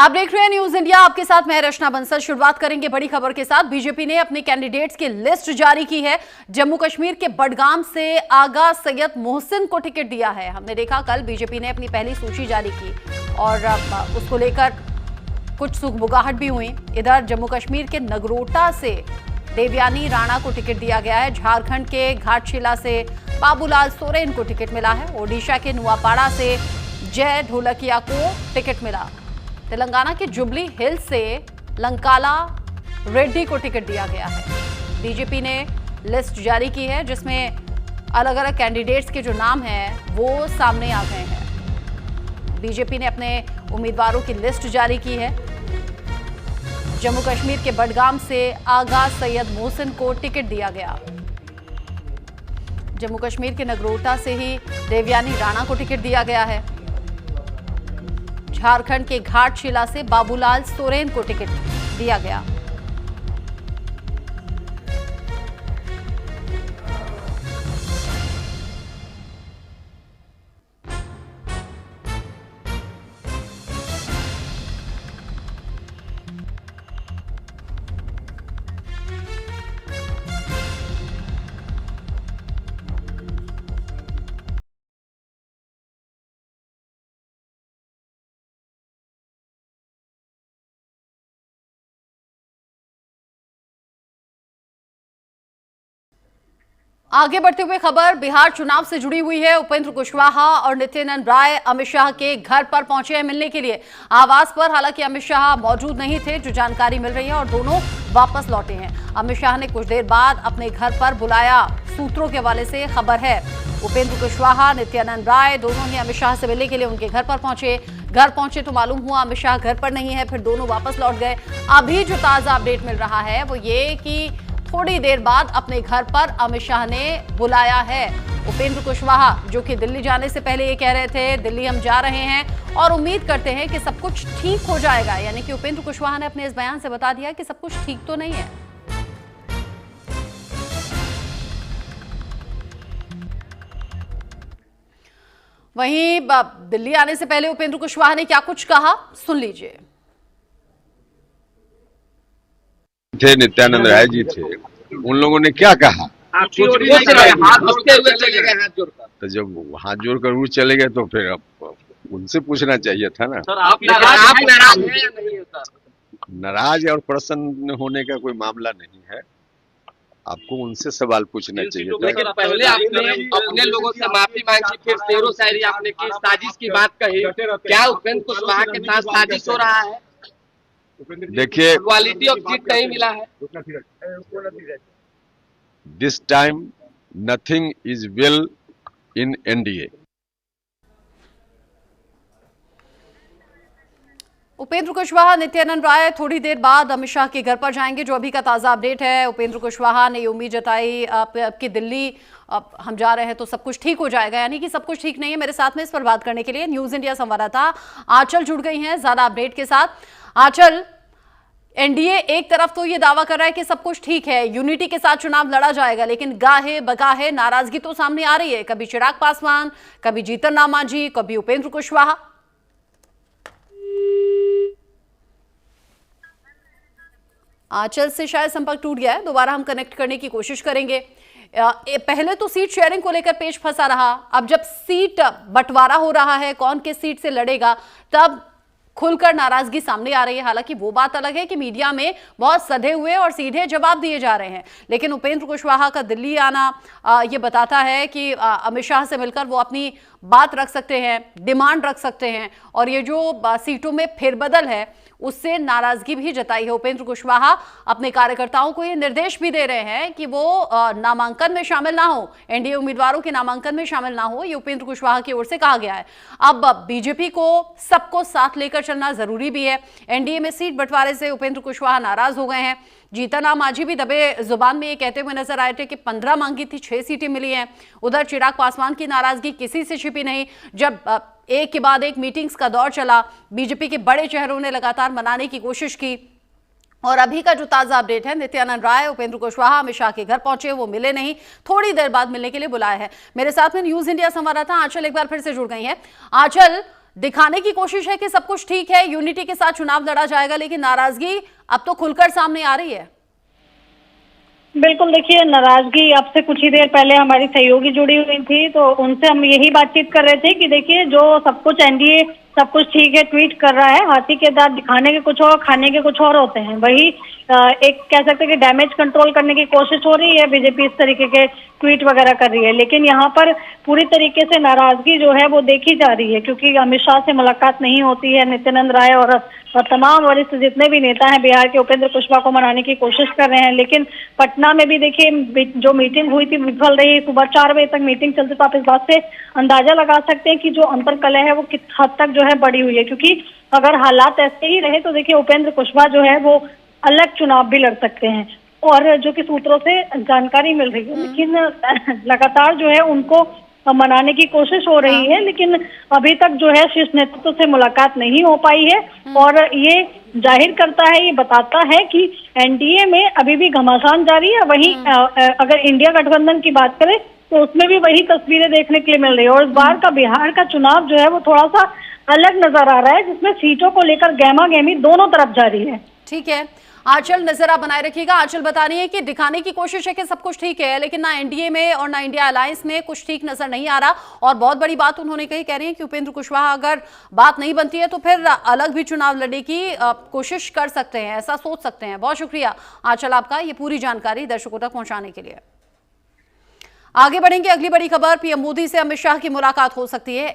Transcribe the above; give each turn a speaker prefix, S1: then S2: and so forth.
S1: आप देख रहे हैं न्यूज इंडिया, आपके साथ मैं रचना बंसल। शुरुआत करेंगे बड़ी खबर के साथ। बीजेपी ने अपने कैंडिडेट्स की लिस्ट जारी की है। जम्मू कश्मीर के बडगाम से आगा सैयद मोहसिन को टिकट दिया है। हमने देखा कल बीजेपी ने अपनी पहली सूची जारी की और उसको लेकर कुछ सुगबुगाहट भी हुई। इधर जम्मू कश्मीर के नगरोटा से देवयानी राणा को टिकट दिया गया है। झारखंड के घाटशिला से बाबूलाल सोरेन को टिकट मिला है। ओडिशा के नुआपाड़ा से जय ढोलकिया को टिकट मिला। तेलंगाना के जुबली हिल्स से लंकाला रेड्डी को टिकट दिया गया है। बीजेपी ने लिस्ट जारी की है जिसमें अलग अलग कैंडिडेट्स के जो नाम हैं वो सामने आ गए हैं। बीजेपी ने अपने उम्मीदवारों की लिस्ट जारी की है। जम्मू कश्मीर के बडगाम से आगा सैयद मोहसिन को टिकट दिया गया। जम्मू कश्मीर के नगरोटा से ही देवयानी राणा को टिकट दिया गया है। झारखंड के घाटशिला से बाबूलाल सोरेन को टिकट दिया गया। आगे बढ़ते हुए खबर बिहार चुनाव से जुड़ी हुई है। उपेंद्र कुशवाहा और नित्यानंद राय अमित शाह के घर पर पहुंचे हैं मिलने के लिए। आवास पर हालांकि अमित शाह मौजूद नहीं थे, जो जानकारी मिल रही है, और दोनों वापस लौटे हैं। अमित शाह ने कुछ देर बाद अपने घर पर बुलाया, सूत्रों के हवाले से खबर है। उपेंद्र कुशवाहा, नित्यानंद राय दोनों ही अमित शाह से मिलने के लिए उनके घर पर पहुंचे। घर पहुंचे तो मालूम हुआ अमित शाह घर पर नहीं है, फिर दोनों वापस लौट गए। अभी जो ताजा अपडेट मिल रहा है वो ये कि थोड़ी देर बाद अपने घर पर अमित शाह ने बुलाया है उपेंद्र कुशवाहा, जो कि दिल्ली जाने से पहले ये कह रहे थे दिल्ली हम जा रहे हैं और उम्मीद करते हैं कि सब कुछ ठीक हो जाएगा। यानी कि उपेंद्र कुशवाहा ने अपने इस बयान से बता दिया कि सब कुछ ठीक तो नहीं है। वहीं दिल्ली आने से पहले उपेंद्र कुशवाहा ने क्या कुछ कहा, सुन लीजिए।
S2: थे नित्यानंद राय जी थे, उन लोगों ने क्या कहा? तो जब हाथ जोड़कर वो चले गए तो फिर अब उनसे पूछना चाहिए था ना।
S3: सर, आप नाराज हैं या नहीं है सर?
S2: नाराज और प्रसन्न होने का कोई मामला नहीं है, आपको उनसे सवाल पूछना चाहिए था।
S3: लेकिन पहले आपने अपने लोगों से माफी मांगी, फिर शेरो शायरी आपने की, साजिश की बात कही। क्या उपेंद्र कुशवाहा के साथ साजिश हो रहा है?
S2: देखिए,
S3: क्वालिटी ऑफ सीट नहीं मिला है।
S2: This time nothing is well in NDA.
S1: Upendra Kushwaha, Nityanand Rai थोड़ी देर बाद अमित शाह के घर पर जाएंगे, जो अभी का ताजा अपडेट है। उपेंद्र कुशवाहा ने उम्मीद जताई आपकी दिल्ली हम जा रहे हैं तो सब कुछ ठीक हो जाएगा, यानी कि सब कुछ ठीक नहीं है। मेरे साथ में इस पर बात करने के लिए न्यूज इंडिया संवाददाता आंचल जुड़ गई हैं ज्यादा अपडेट के साथ। आंचल, एनडीए एक तरफ तो ये दावा कर रहा है कि सब कुछ ठीक है, यूनिटी के साथ चुनाव लड़ा जाएगा, लेकिन गाहे बगाहे नाराजगी तो सामने आ रही है। कभी चिराग पासवान, कभी जीतन राम मांझी, कभी उपेंद्र कुशवाहा। आंचल से शायद संपर्क टूट गया है, दोबारा हम कनेक्ट करने की कोशिश करेंगे। पहले तो सीट शेयरिंग को लेकर पेच फंसा रहा, अब जब सीट बंटवारा हो रहा है, कौन किस सीट से लड़ेगा, तब खुलकर नाराजगी सामने आ रही है। हालांकि वो बात अलग है कि मीडिया में बहुत सधे हुए और सीधे जवाब दिए जा रहे हैं, लेकिन उपेंद्र कुशवाहा का दिल्ली आना ये बताता है कि अमित शाह से मिलकर वो अपनी बात रख सकते हैं, डिमांड रख सकते हैं, और ये जो सीटों में फेरबदल है उससे नाराजगी भी जताई है। उपेंद्र कुशवाहा अपने कार्यकर्ताओं को ये निर्देश भी दे रहे हैं कि वो नामांकन में शामिल ना हो, एनडीए उम्मीदवारों के नामांकन में शामिल ना हो, ये उपेंद्र कुशवाहा की ओर से कहा गया है। अब बीजेपी को सबको साथ लेकर चलना जरूरी भी है। एनडीए में सीट बंटवारे से उपेंद्र कुशवाहा नाराज हो गए हैं। जीतन राम मांझी भी दबे जुबान में ये कहते हुए नजर आए थे कि 15 मांगी थी, 6 सीटें मिली हैं। उधर चिराग पासवान की नाराजगी किसी से छिपी नहीं। जब एक के बाद एक मीटिंग्स का दौर चला, बीजेपी के बड़े चेहरों ने लगातार मनाने की कोशिश की, और अभी का जो ताजा अपडेट है, नित्यानंद राय, उपेंद्र कुशवाहा अमित शाह के घर पहुंचे, वो मिले नहीं, थोड़ी देर बाद मिलने के लिए बुलाया है। मेरे साथ में न्यूज इंडिया संवाददाता आंचल एक बार फिर से जुड़ गई है। आंचल, दिखाने की कोशिश है कि सब कुछ ठीक है, यूनिटी के साथ चुनाव लड़ा जाएगा, लेकिन नाराजगी अब तो खुलकर सामने आ रही है।
S4: बिल्कुल, देखिए नाराजगी अब से कुछ ही देर पहले हमारी सहयोगी जुड़ी हुई थी, तो उनसे हम यही बातचीत कर रहे थे कि देखिए जो सब कुछ एनडीए सब कुछ ठीक है ट्वीट कर रहा है, हाथी के दांत दिखाने के कुछ और खाने के कुछ और होते हैं। वही एक कह सकते हैं कि डैमेज कंट्रोल करने की कोशिश हो रही है, बीजेपी इस तरीके के ट्वीट वगैरह कर रही है, लेकिन यहाँ पर पूरी तरीके से नाराजगी जो है वो देखी जा रही है, क्योंकि अमित शाह से मुलाकात नहीं होती है। नित्यानंद राय और तमाम वरिष्ठ जितने भी नेता हैं बिहार के, उपेंद्र कुशवाहा को मनाने की कोशिश कर रहे हैं, लेकिन पटना में भी देखिए जो मीटिंग हुई थी विफल रही। सुबह 4 बजे तक मीटिंग चलती, तो आप इस बात से अंदाजा लगा सकते हैं कि जो अंतर्कलह है वो किस हद तक जो है बढ़ी हुई है, क्योंकि अगर हालात ऐसे ही रहे तो देखिए उपेंद्र कुशवाहा जो है वो अलग चुनाव भी लड़ सकते हैं, और जो कि सूत्रों से जानकारी मिल रही है। लेकिन लगातार जो है उनको मनाने की कोशिश हो रही है, लेकिन अभी तक जो है शीर्ष नेतृत्व से मुलाकात नहीं हो पाई है, और ये जाहिर करता है, ये बताता है कि एनडीए में अभी भी घमासान जारी है। वहीं अगर इंडिया गठबंधन की बात करें तो उसमें भी वही तस्वीरें देखने के लिए मिल रही है, और इस बार का बिहार का चुनाव जो है वो थोड़ा सा अलग नजर आ रहा है, जिसमें सीटों को लेकर गहमा गहमी दोनों तरफ जारी है।
S1: ठीक है आंचल, नजर आप बनाए रखिएगा। आंचल बता रही है कि दिखाने की कोशिश है कि सब कुछ ठीक है, लेकिन ना एनडीए में और ना इंडिया अलायंस में कुछ ठीक नजर नहीं आ रहा। और बहुत बड़ी बात उन्होंने कही, कह रही है कि उपेंद्र कुशवाहा अगर बात नहीं बनती है तो फिर अलग भी चुनाव लड़ने की कोशिश कर सकते हैं, ऐसा सोच सकते हैं। बहुत शुक्रिया आंचल आपका ये पूरी जानकारी दर्शकों तक पहुंचाने के लिए। आगे बढ़ेंगे, अगली बड़ी खबर, पीएम मोदी से अमित शाह की मुलाकात हो सकती है।